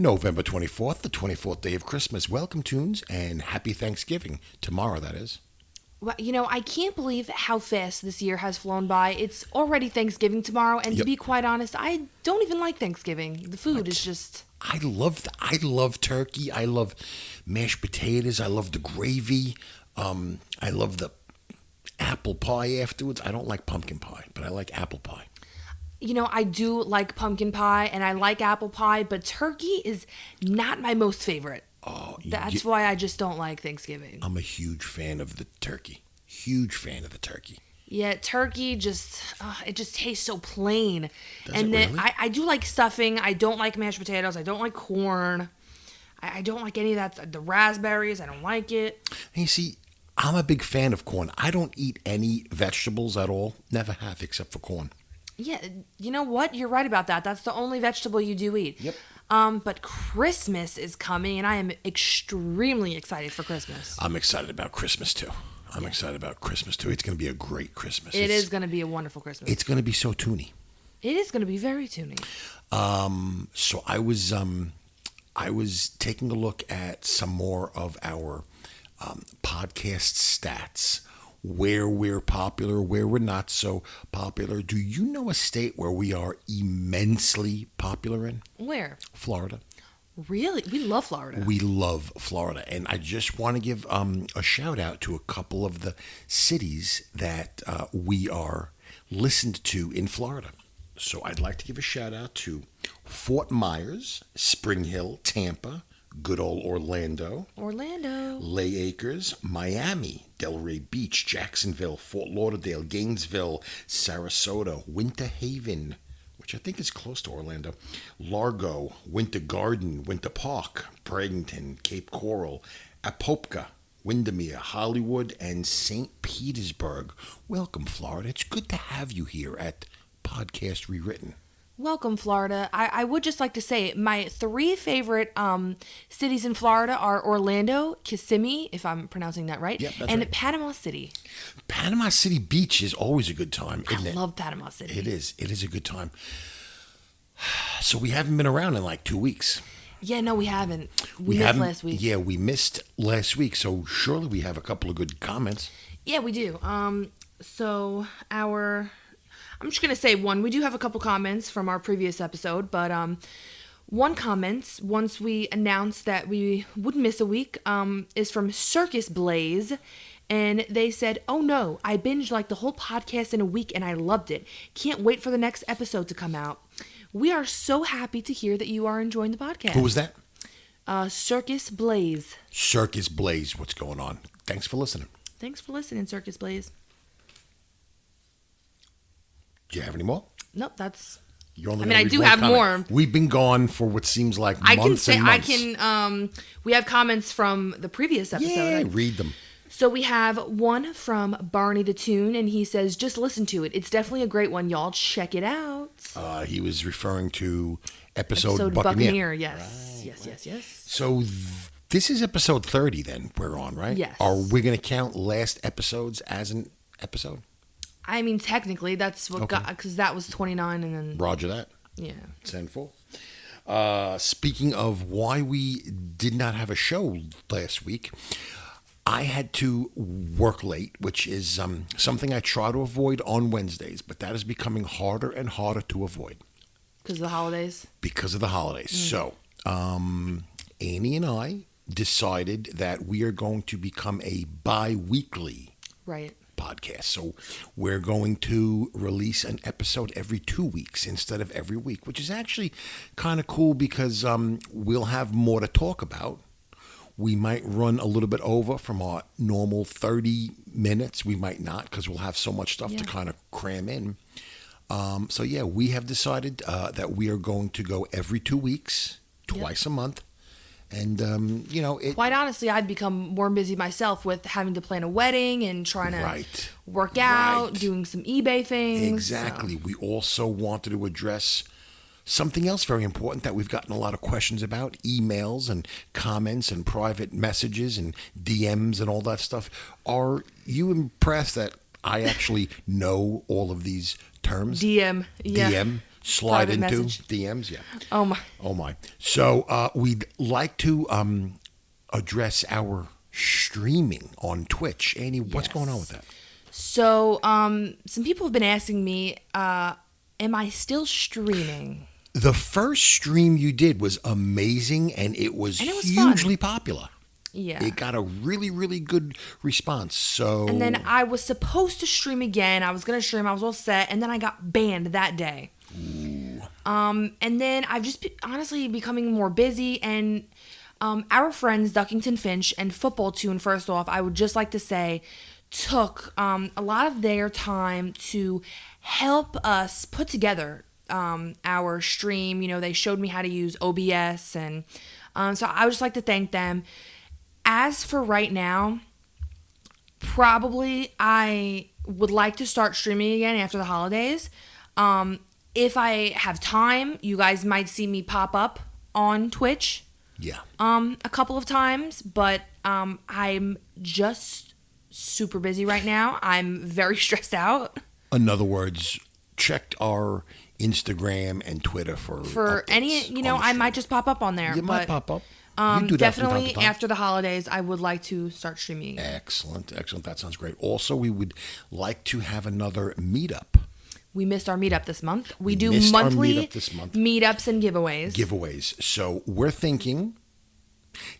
November 24th, the 24th day of Christmas. Welcome, Toons, and happy Thanksgiving. Tomorrow, that is. Well, I can't believe how fast this year has flown by. It's already Thanksgiving tomorrow, and to be quite honest, I don't even like Thanksgiving. The food is just... I love turkey. I love mashed potatoes. I love the gravy. I love the apple pie afterwards. I don't like pumpkin pie, but I like apple pie. I do like pumpkin pie, and I like apple pie, but turkey is not my most favorite. Oh, That's why I just don't like Thanksgiving. I'm a huge fan of the turkey. Huge fan of the turkey. Yeah, turkey it just tastes so plain. Does it really? I do like stuffing. I don't like mashed potatoes. I don't like corn. I don't like any of that. The raspberries, I don't like it. And you see, I'm a big fan of corn. I don't eat any vegetables at all. Never have, except for corn. Yeah, you know what? You're right about that. That's the only vegetable you do eat. Yep. But Christmas is coming, and I am extremely excited for Christmas. I'm excited about Christmas, too. It's going to be a great Christmas. It is going to be a wonderful Christmas. It's going to be so toony. It is going to be very toony. So I was taking a look at some more of our podcast stats. Where we're popular, where we're not so popular. Do you know a state where we are immensely popular in? Where? Florida. Really? We love Florida. We love Florida. And I just want to give a shout out to a couple of the cities that we are listened to in Florida. So I'd like to give a shout out to Fort Myers, Spring Hill, Tampa, good old Orlando, Lay Acres, Miami, Delray Beach, Jacksonville, Fort Lauderdale, Gainesville, Sarasota, Winter Haven, which I think is close to Orlando, Largo, Winter Garden, Winter Park, Bradenton, Cape Coral, Apopka, Windermere, Hollywood, and St. Petersburg. Welcome, Florida. It's good to have you here at Podcast Rewritten. Welcome, Florida. I would just like to say my 3 favorite cities in Florida are Orlando, Kissimmee, if I'm pronouncing that right, and right. Panama City. Panama City Beach is always a good time, isn't it? I love Panama City. It is. It is a good time. So we haven't been around in like 2 weeks. Yeah, no, we haven't. We missed last week. Yeah, we missed last week, so surely we have a couple of good comments. Yeah, we do. I'm just going to say one. We do have a couple comments from our previous episode, but one comment, once we announced that we wouldn't miss a week, is from Circus Blaze, and they said, "Oh no, I binged like the whole podcast in a week and I loved it. Can't wait for the next episode to come out." We are so happy to hear that you are enjoying the podcast. Who was that? Circus Blaze. Circus Blaze, what's going on? Thanks for listening. Thanks for listening, Circus Blaze. Do you have any more? Nope, that's... I do have more. We've been gone for what seems like months and months. We have comments from the previous episode. Yeah, read them. So we have one from Barney the Toon, and he says, "Just listen to it. It's definitely a great one, y'all. Check it out." He was referring to episode Buccaneer. Yes. Right. Yes. So this is episode 30 then we're on, right? Yes. Are we going to count last episodes as an episode? I mean, technically, that's what got, because that was 29 and then... Roger that. Yeah. 10-4. Speaking of why we did not have a show last week, I had to work late, which is something I try to avoid on Wednesdays, but that is becoming harder and harder to avoid. Because of the holidays? Because of the holidays. So, Annie and I decided that we are going to become a bi-weekly podcast. So we're going to release an episode every 2 weeks instead of every week, which is actually kind of cool because we'll have more to talk about. We might run a little bit over from our normal 30 minutes. We might not because we'll have so much stuff to kind of cram in. So we have decided that we are going to go every 2 weeks, twice a month. And, quite honestly, I'd become more busy myself with having to plan a wedding and trying to work out, doing some eBay things. Exactly. So. We also wanted to address something else very important that we've gotten a lot of questions about, emails and comments and private messages and DMs and all that stuff. Are you impressed that I actually know all of these terms? DM. Yeah. DM. slide private into message. DMs. Yeah. Oh my. Oh my. So we'd like to address our streaming on Twitch. Annie, what's going on with that? So, some people have been asking me, am I still streaming? The first stream you did was amazing, and it was hugely popular. Yeah. It got a really, really good response. So, And then I was supposed to stream again. I was going to stream. I was all set. And then I got banned that day. Ooh. And then I've just honestly becoming more busy. And our friends, Duckington Finch and Football Toon, first off, I would just like to say, took a lot of their time to help us put together our stream. You know, they showed me how to use OBS. And so I would just like to thank them. As for right now, probably I would like to start streaming again after the holidays. If I have time, you guys might see me pop up on Twitch. Yeah. A couple of times, but I'm just super busy right now. I'm very stressed out. In other words, checked our Instagram and Twitter for any, you know, I might just pop up on there. You might pop up. You do that from time definitely to time. after the holidays, I would like to start streaming again. Excellent. That sounds great. Also, we would like to have another meetup. We missed our meetup this month. We do missed our monthly meetup this month. meetups and giveaways. So we're thinking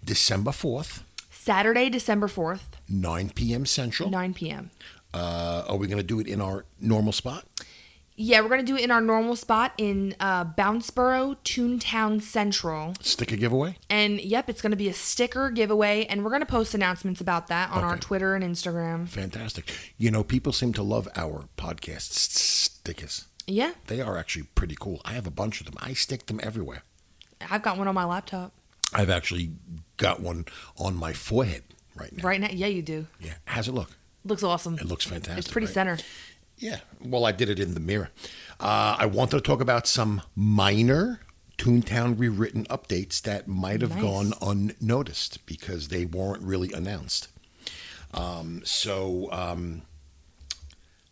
December 4th. Saturday, December 4th. 9 p.m. Central. 9 p.m. Are we going to do it in our normal spot? Yeah, we're going to do it in our normal spot in Bounceboro, Toontown Central. Sticker giveaway? And, yep, it's going to be a sticker giveaway, and we're going to post announcements about that on our Twitter and Instagram. Fantastic. You know, people seem to love our podcast stickers. Yeah. They are actually pretty cool. I have a bunch of them. I stick them everywhere. I've got one on my laptop. I've actually got one on my forehead right now. Right now? Yeah, you do. Yeah. How's it look? Looks awesome. It looks fantastic. It's pretty right? center. Yeah, well, I did it in the mirror. I wanted to talk about some minor Toontown rewritten updates that might have gone unnoticed because they weren't really announced.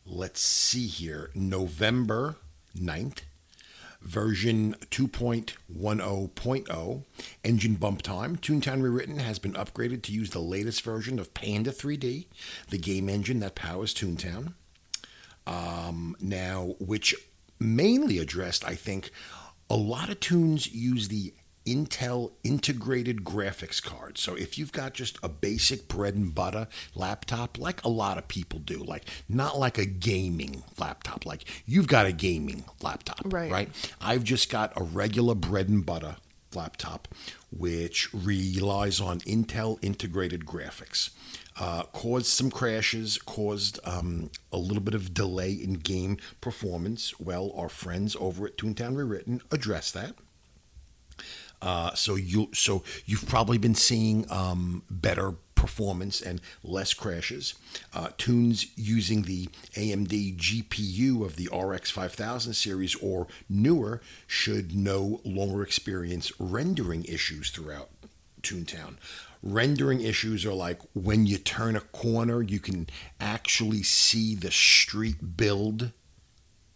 Let's see here. November 9th, version 2.10.0, engine bump time. Toontown Rewritten has been upgraded to use the latest version of Panda 3D, the game engine that powers Toontown. Now, which mainly addressed, I think, a lot of tunes use the Intel integrated graphics card. So if you've got just a basic bread and butter laptop, like a lot of people do, like not like a gaming laptop, like you've got a gaming laptop, right? I've just got a regular bread and butter laptop, which relies on Intel integrated graphics. Caused some crashes, caused a little bit of delay in game performance. Well, our friends over at Toontown Rewritten addressed that. So you've probably been seeing better performance and less crashes. Tunes using the AMD GPU of the RX 5000 series or newer should no longer experience rendering issues throughout Toontown. Rendering issues are like when you turn a corner, you can actually see the street build.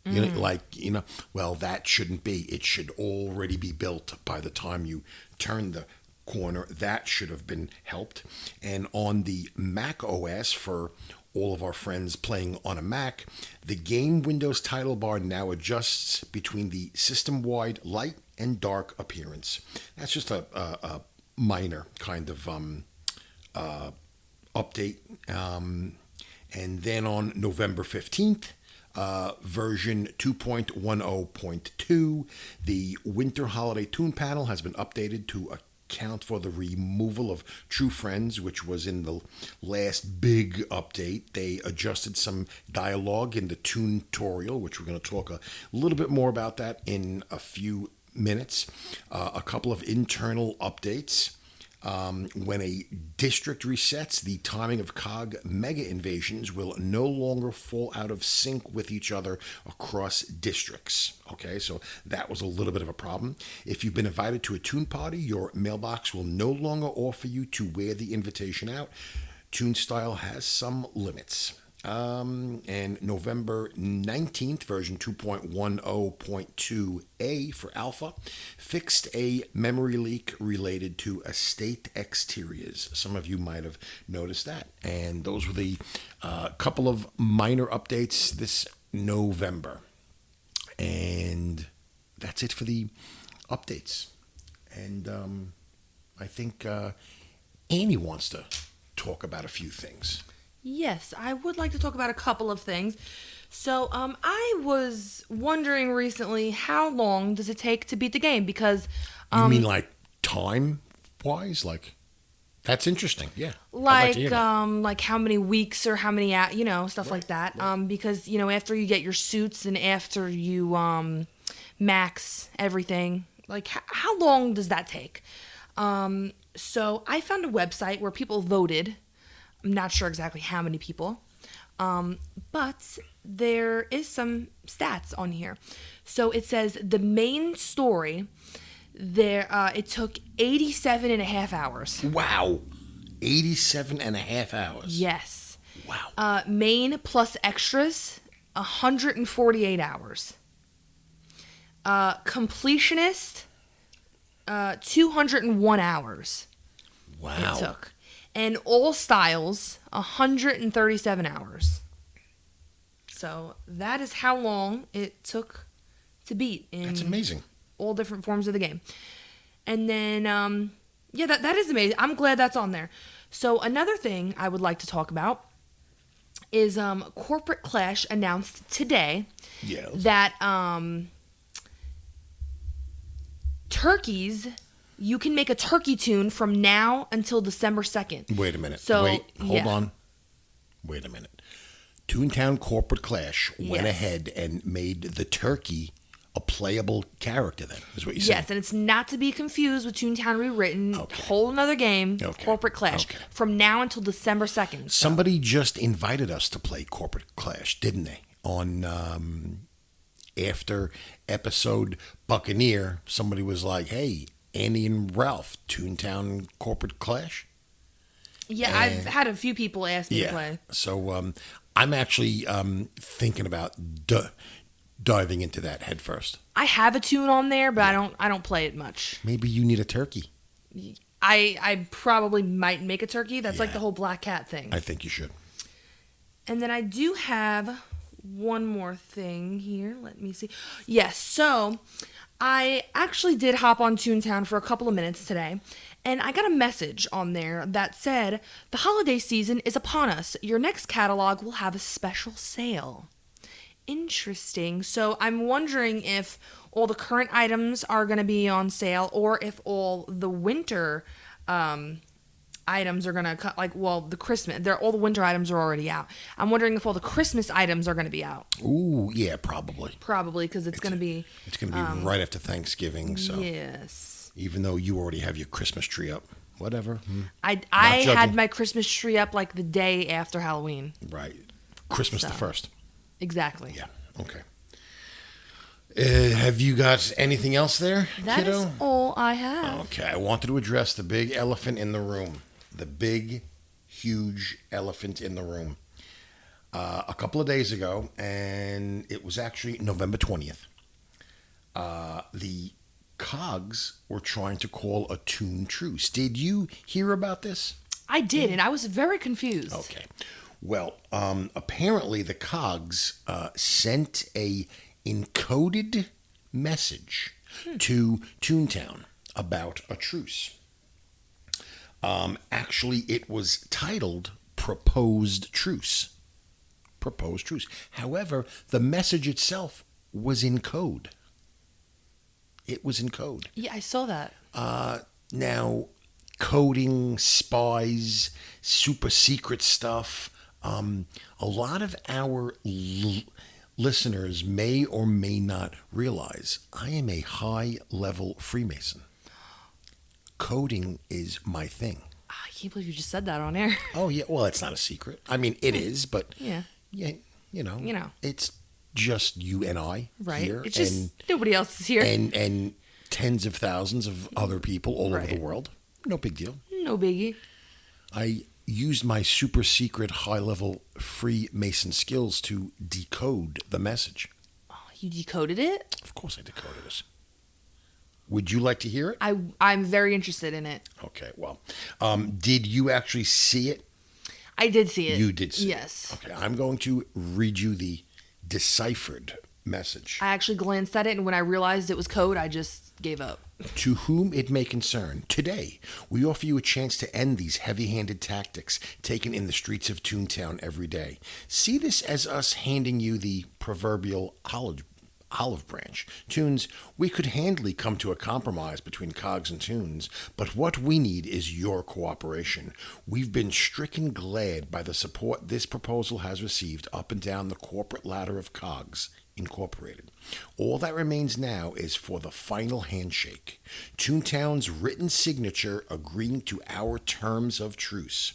Well, that shouldn't be. It should already be built by the time you turn the corner. That should have been helped. And on the Mac OS, for all of our friends playing on a Mac, the game Windows title bar now adjusts between the system-wide light and dark appearance. That's just a minor kind of update. And then on November 15th, version 2.10.2, the Winter Holiday Toon Panel has been updated to account for the removal of True Friends, which was in the last big update. They adjusted some dialogue in the Toontorial, which we're going to talk a little bit more about that in a few minutes. A couple of internal updates. When a district resets, the timing of COG mega invasions will no longer fall out of sync with each other across districts. Okay, so that was a little bit of a problem. If you've been invited to a Toon party, your mailbox will no longer offer you to wear the invitation out. Toon Style has some limits. And November 19th, version 2.10.2a for alpha, fixed a memory leak related to estate exteriors. Some of you might have noticed that. And those were the couple of minor updates this November. And that's it for the updates. And I think Annie wants to talk about a few things. Yes, I would like to talk about a couple of things. So, I was wondering recently, how long does it take to beat the game? Because, You mean like time-wise? Like, that's interesting. Yeah. I'd to hear that. like how many weeks or how many, stuff like that. Because, after you get your suits and after you max everything, like how long does that take? So I found a website where people voted. I'm not sure exactly how many people, but there is some stats on here. So it says the main story, it took 87 and a half hours. Wow. 87 and a half hours. Yes. Wow. Main plus extras, 148 hours. Completionist, 201 hours. Wow. It took. And all styles, 137 hours. So that is how long it took to beat in That's amazing. all different forms of the game. And then, that is amazing. I'm glad that's on there. So another thing I would like to talk about is Corporate Clash announced today Yes. that turkeys... You can make a turkey tune from now until December 2nd. Wait a minute. So, Hold on. Wait a minute. Toontown Corporate Clash went Yes. ahead and made the turkey a playable character then, is what you're saying. Yes, and it's not to be confused with Toontown Rewritten. Okay. Whole another game, Okay. Corporate Clash, Okay. from now until December 2nd. So. Somebody just invited us to play Corporate Clash, didn't they? On after episode Buccaneer, somebody was like, hey, Andy and Ralph, Toontown Corporate Clash? Yeah, I've had a few people ask me to play. So I'm actually thinking about diving into that head first. I have a tune on there, but I don't play it much. Maybe you need a turkey. I probably might make a turkey. That's like Yeah. the whole black cat thing. I think you should. And then I do have one more thing here. Let me see. Yes, so I actually did hop on Toontown for a couple of minutes today, and I got a message on there that said, the holiday season is upon us. Your next catalog will have a special sale. Interesting. So I'm wondering if all the current items are going to be on sale, or if all the winter items are going to cut, the Christmas, all the winter items are already out. I'm wondering if all the Christmas items are going to be out. Ooh, yeah, probably. Probably, because it's going to be... It's going to be right after Thanksgiving, so... Yes. Even though you already have your Christmas tree up. Whatever. I judging. had my Christmas tree up the day after Halloween. Right. Christmas the 1st. Exactly. Yeah, okay. Have you got anything else there, That kiddo? is all I have. Okay, I wanted to address the big elephant in the room. The big, huge elephant in the room. A couple of days ago, and it was actually November 20th, the Cogs were trying to call a Toon truce. Did you hear about this? I did, and I was very confused. Okay. Well, apparently the Cogs sent a encoded message to Toontown about a truce. Actually, it was titled Proposed Truce. Proposed Truce. However, the message itself was in code. It was in code. Yeah, I saw that. Now, coding, spies, super secret stuff. A lot of our listeners may or may not realize I am a high-level Freemason. Coding is my thing. I can't believe you just said that on air. Oh, yeah. Well, it's not a secret. I mean, it is, but Yeah. yeah, you know, it's just you and I Right. here. It's just nobody else is here. And tens of thousands of other people all over the Right. world. No big deal. No biggie. I used my super secret high level Freemason skills to decode the message. You decoded it? Of course I decoded it. Would you like to hear it? I'm very interested in it. Okay, well, did you actually see it? I did see it. You did see it? Yes. Okay, I'm going to read you the deciphered message. I actually glanced at it, and when I realized it was code, I just gave up. To whom it may concern, today we offer you a chance to end these heavy-handed tactics taken in the streets of Toontown every day. See this as us handing you the proverbial olive branch. Toons, we could handily come to a compromise between Cogs and Toons, but what we need is your cooperation. We've been stricken glad by the support this proposal has received up and down the corporate ladder of Cogs Incorporated. All that remains now is for the final handshake. Toontown's written signature agreeing to our terms of truce.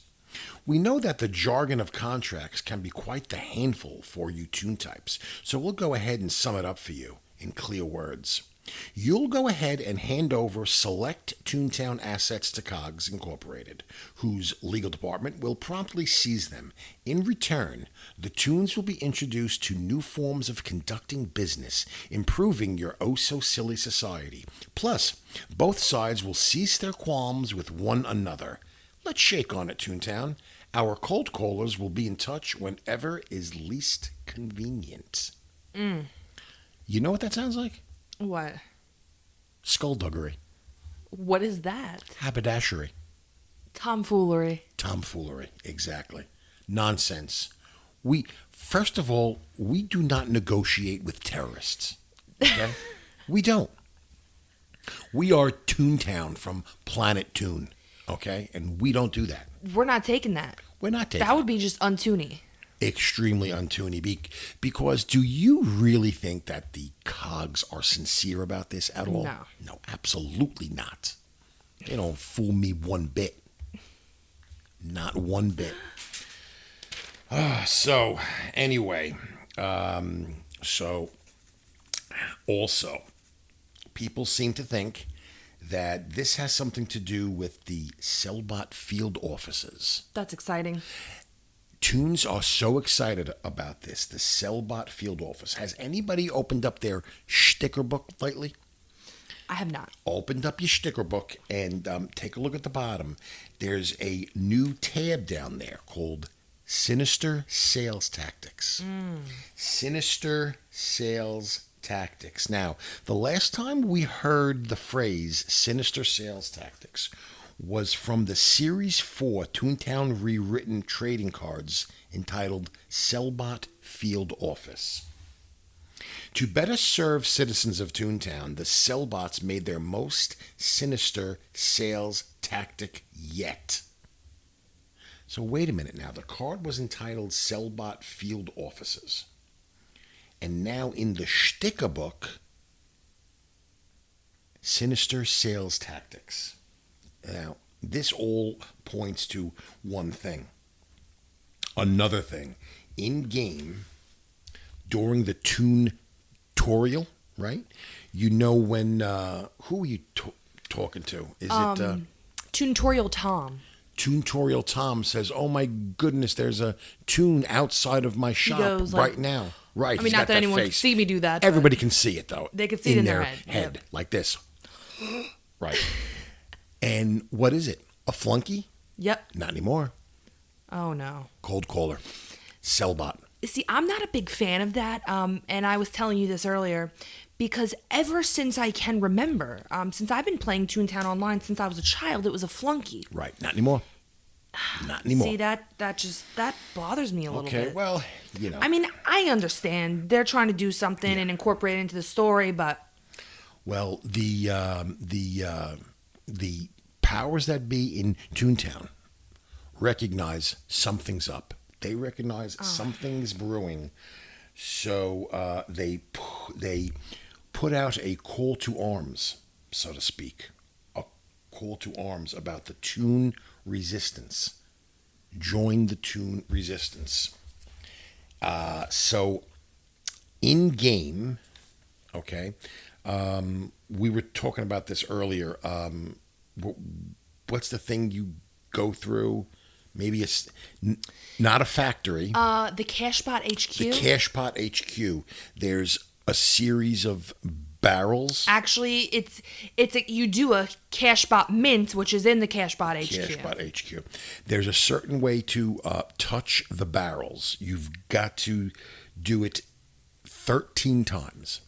We know that the jargon of contracts can be quite the handful for you Toon types, so we'll go ahead and sum it up for you in clear words. You'll go ahead and hand over select Toontown assets to Cogs Incorporated, whose legal department will promptly seize them. In return, the Toons will be introduced to new forms of conducting business, improving your oh-so-silly society. Plus, both sides will cease their qualms with one another. Let's shake on it, Toontown. Our cold callers will be in touch whenever is least convenient. You know what that sounds like? What? Skullduggery. What is that? Haberdashery. Tomfoolery. Tomfoolery, exactly. Nonsense. First of all, we do not negotiate with terrorists. Okay? We don't. We are Toontown from Planet Toon. Okay? And we don't do that. We're not taking that. We're not taking That would be just untoony. Extremely untoony. Because do you really think that the Cogs are sincere about this at all? No. No, absolutely not. They don't fool me one bit. Not one bit. So, anyway. Also, people seem to think that this has something to do with the Sellbot field offices. That's exciting. Toons are so excited about this, the Sellbot field office. Has anybody opened up their sticker book lately? I have not. Opened up your sticker book and take a look at the bottom. There's a new tab down there called Sinister Sales Tactics. Sinister Sales Tactics. Now, the last time we heard the phrase Sinister Sales Tactics was from the Series 4 Toontown Rewritten trading cards entitled Sellbot Field Office. To better serve citizens of Toontown, the Sellbots made their most sinister sales tactic yet. So wait a minute now. The card was entitled Sellbot Field Offices. And now in the sticker book, Sinister Sales Tactics. Now, this all points to one thing. Another thing. In-game, during the Toontorial, right? You know when, who are you talking to? Is it... Toontorial Tom. Toontorial Tom says, oh my goodness, there's a Toon outside of my shop goes, right now. Right. I mean, not that anyone can see me do that. Everybody can see it, though. They can see it in their head. Yep. Like this. Right. And what is it? A flunky? Yep. Not anymore. Oh, no. Cold caller. Sellbot. See, I'm not a big fan of that, and I was telling you this earlier, because ever since I can remember, since I've been playing Toontown Online since I was a child, it was a flunky. Right. Not anymore. Not anymore. See, that bothers me a little bit. Okay, well, you know. I mean, I understand they're trying to do something and incorporate it into the story, but... Well, the powers that be in Toontown recognize something's up. They recognize something's brewing. So they put out a call to arms, so to speak. A call to arms about the Toon resistance. Join the Toon resistance. So in game, okay, we were talking about this earlier. What's the thing you go through maybe not a factory. The Cashbot HQ. The Cashbot HQ. There's a series of barrels. Actually, you do a Cashbot Mint, which is in the Cashbot HQ. Cashbot HQ. There's a certain way to touch the barrels. You've got to do it 13 times.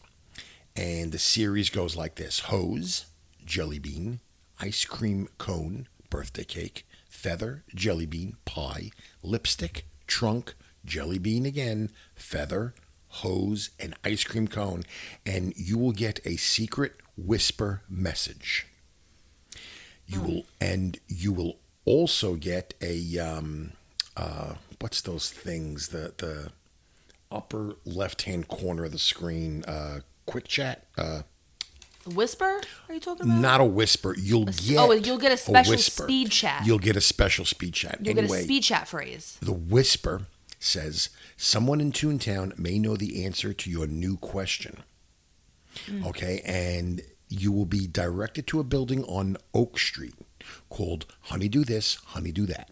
And the series goes like this: hose, jelly bean, ice cream cone, birthday cake, feather, jelly bean, pie, lipstick, trunk, jelly bean again, feather, hose, and ice cream cone. And you will get a secret whisper message. You will also get a what's those things? The upper left-hand corner of the screen, quick chat. Whisper? Are you talking about? Not a whisper. You'll get a special speed chat. You'll get a special speed chat. You'll get a speed chat phrase. The whisper says, someone in Toontown may know the answer to your new question. Okay, and you will be directed to a building on Oak Street called Honeydew This, Honeydew That.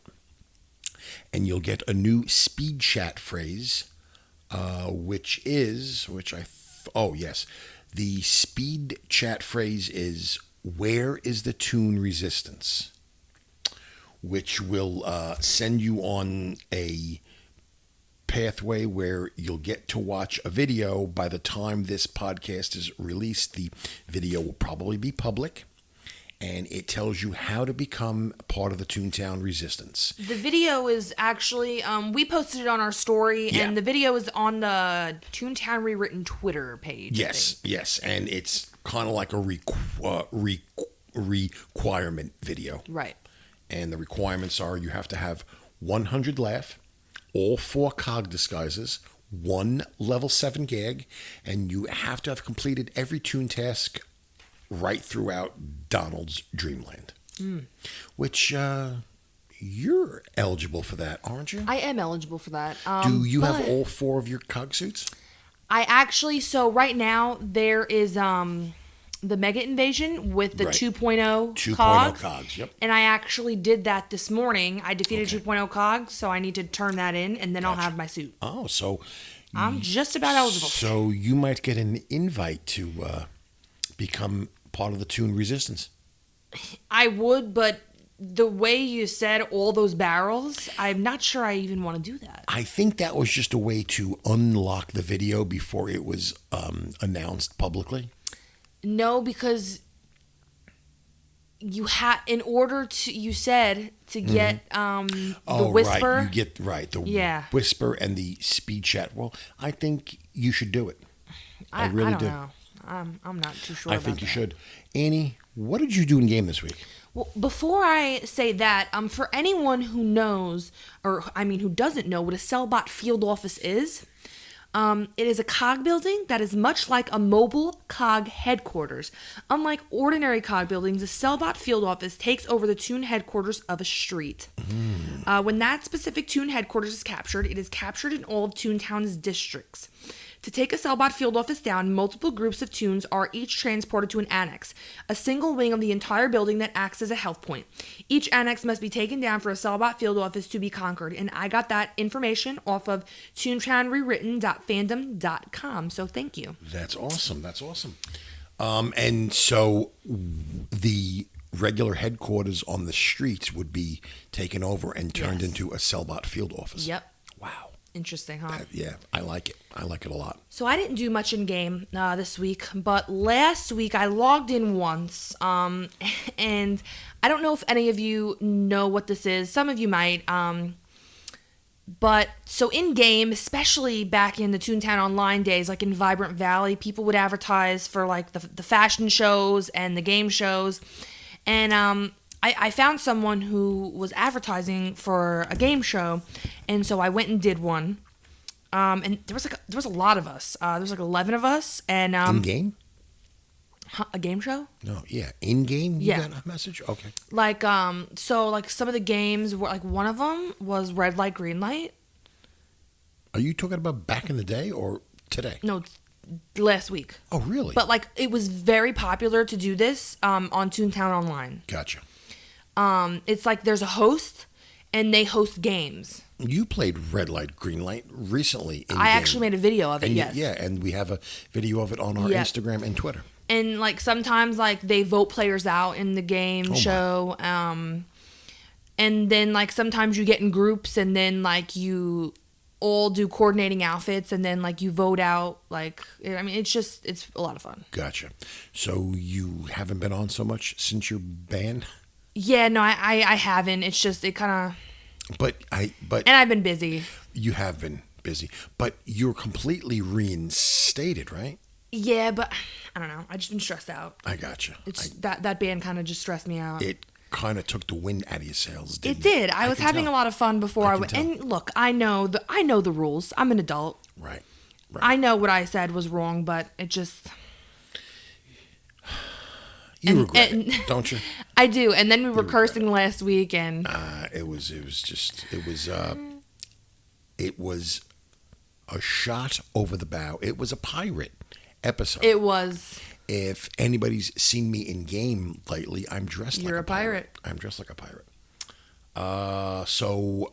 And you'll get a new speed chat phrase, the speed chat phrase is, where is the Toon resistance? Which will send you on a pathway where you'll get to watch a video. By the time this podcast is released, the video will probably be public. And it tells you how to become part of the Toontown resistance. The video is actually, we posted it on our story, and the video is on the Toontown Rewritten Twitter page. Yes, and it's kind of like a requirement video. Right. And the requirements are you have to have 100 laugh, all 4 cog disguises, 1 level 7 gag, and you have to have completed every Toon task right throughout Donald's Dreamland. Which you're eligible for that, aren't you? I am eligible for that. Do you have all 4 of your cog suits? I actually, so right now there is the Mega Invasion with the 2.0 cogs. Cogs, yep. And I actually did that this morning. I defeated 2.0 cogs, so I need to turn that in, and then I'll have my suit. Oh, so I'm just about eligible. So you might get an invite to become part of the Toon resistance. I would, but the way you said all those barrels, I'm not sure I even want to do that. I think that was just a way to unlock the video before it was announced publicly. No, because you had, in order to, you said to get the whisper. Right. You get the whisper and the speed chat. Well, I think you should do it. I really don't do. know. I'm not too sure. I think you should. Annie, what did you do in game this week? Well, before I say that, for anyone who knows, who doesn't know what a Sellbot field office is, it is a cog building that is much like a mobile cog headquarters. Unlike ordinary cog buildings, a Sellbot field office takes over the Toon headquarters of a street. When that specific Toon headquarters is captured, it is captured in all of Toontown's districts. To take a Sellbot field office down, multiple groups of Toons are each transported to an annex, a single wing of the entire building that acts as a health point. Each annex must be taken down for a Sellbot field office to be conquered, and I got that information off of toontownrewritten.fandom.com, so thank you. That's awesome. And so the regular headquarters on the streets would be taken over and turned into a Sellbot field office. Yep. Wow. Interesting, huh? I like it. I like it a lot. So I didn't do much in game this week, but last week I logged in once, and I don't know if any of you know what this is. Some of you might. But so in game, especially back in the Toontown Online days, like in Vibrant Valley, people would advertise for like the fashion shows and the game shows, and I found someone who was advertising for a game show, and so I went and did one. And there was a lot of us. There was like 11 of us, and in game. A game show? No, yeah, in game. You got a message. Okay. Like so like some of the games were like one of them was red light, green light. Are you talking about back in the day or today? No, last week. Oh, really? But like it was very popular to do this on Toontown Online. Gotcha. It's like there's a host, and they host games. You played Red Light, Green Light recently. I actually made a video of it, and yes. And we have a video of it on our Instagram and Twitter. And like sometimes like they vote players out in the game show. And then like sometimes you get in groups and then like you all do coordinating outfits and then like you vote out like I mean it's a lot of fun. Gotcha. So you haven't been on so much since your band? Yeah, no, I haven't. It's just it kind of. But and I've been busy. You have been busy, but you're completely reinstated, right? Yeah, but I don't know. I just been stressed out. I gotcha. It's that band kind of just stressed me out. It kind of took the wind out of your sails. Didn't it did. I was having a lot of fun before I went. And look, I know the rules. I'm an adult. Right. I know what I said was wrong, but it just. You regret it, don't you? I do. And then we were cursing last week, and it was a shot over the bow. It was a pirate episode. It was. If anybody's seen me in game lately, I'm dressed like a pirate. I'm dressed like a pirate. So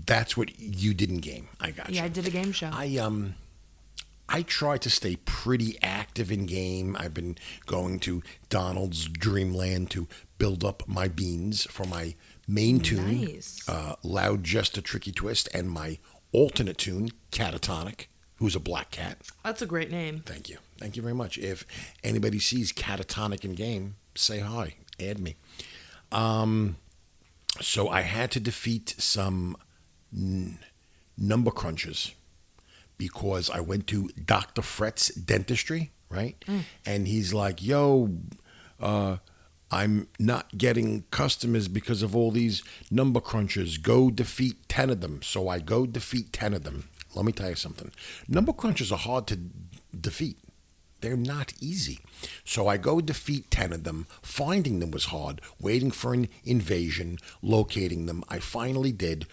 that's what you did in game. I got you. Yeah, I did a game show. I try to stay pretty active in game. I've been going to Donald's Dreamland to build up my beans for my main tune, Nice. Loud Just a Tricky Twist, and my alternate tune, Catatonic, who's a black cat. That's a great name. Thank you. Thank you very much. If anybody sees Catatonic in game, say hi. Add me. So I had to defeat some number crunchers because I went to Dr. Fret's dentistry, right? And he's like, yo, I'm not getting customers because of all these number crunchers. Go defeat 10 of them. So I go defeat 10 of them. Let me tell you something. Number crunchers are hard to defeat. They're not easy. So I go defeat 10 of them. Finding them was hard. Waiting for an invasion. Locating them. I finally did.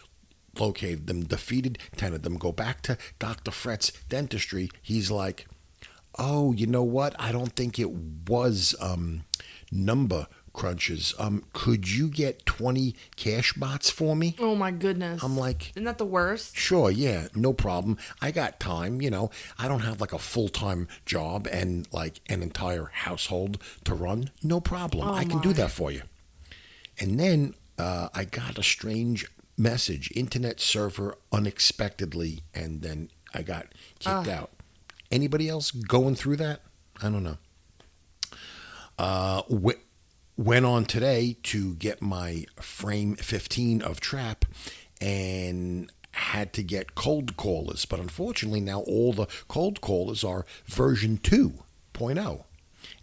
Located them. Defeated 10 of them. Go back to Dr. Fret's dentistry. He's like, oh, you know what? I don't think it was number crunches. Could you get 20 cash bots for me? Oh my goodness. I'm like, isn't that the worst? Sure, yeah, no problem. I got time, I don't have like a full-time job and like an entire household to run. No problem. I can do that for you. And then I got a strange message, internet server unexpectedly, and then I got kicked out. Anybody else going through that? I don't know. Went on today to get my frame 15 of Trap and had to get cold callers. But unfortunately, now all the cold callers are version 2.0.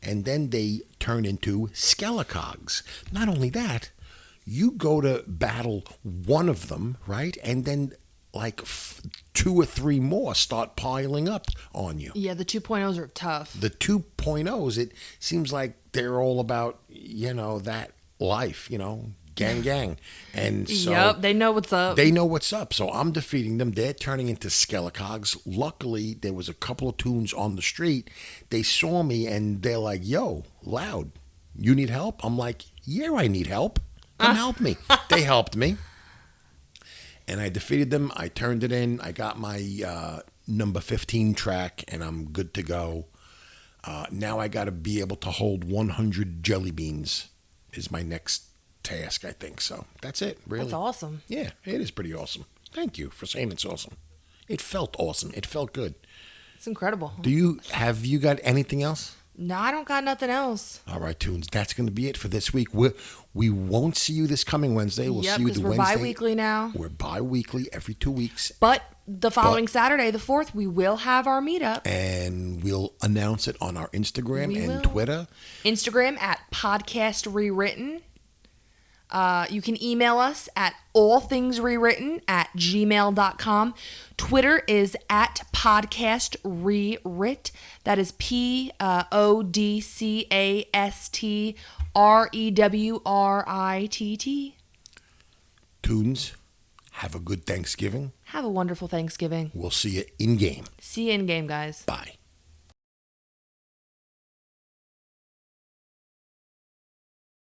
And then they turn into Skelecogs. Not only that, you go to battle one of them, right? And then like 2 or 3 more start piling up on you. Yeah, the 2.0s are tough. The 2.0s, it seems like they're all about, that life, gang. And so yep, they know what's up. They know what's up. So I'm defeating them. They're turning into Skelecogs. Luckily, there was a couple of tunes on the street. They saw me and they're like, yo, Loud, you need help? I'm like, yeah, I need help. Come help me. They helped me. And I defeated them. I turned it in. I got my number 15 track, and I'm good to go. Now I got to be able to hold 100 jelly beans is my next task, I think. So that's it, really. That's awesome. Yeah, it is pretty awesome. Thank you for saying it's awesome. It felt awesome. It felt good. It's incredible. Have you got anything else? No, I don't got nothing else. All right, Toons. That's going to be it for this week. We won't see you this coming Wednesday. We'll see you the Wednesday. We're bi-weekly now. We're bi-weekly every 2 weeks. But the following Saturday, the 4th, we will have our meetup. And we'll announce it on our Instagram and Twitter. Instagram at Podcast Rewritten. You can email us at allthingsrewritten@gmail.com. Twitter is at Podcast Rewrit. That is PODCASTREWRITT. Toons, have a good Thanksgiving. Have a wonderful Thanksgiving. We'll see you in game. See you in game, guys. Bye.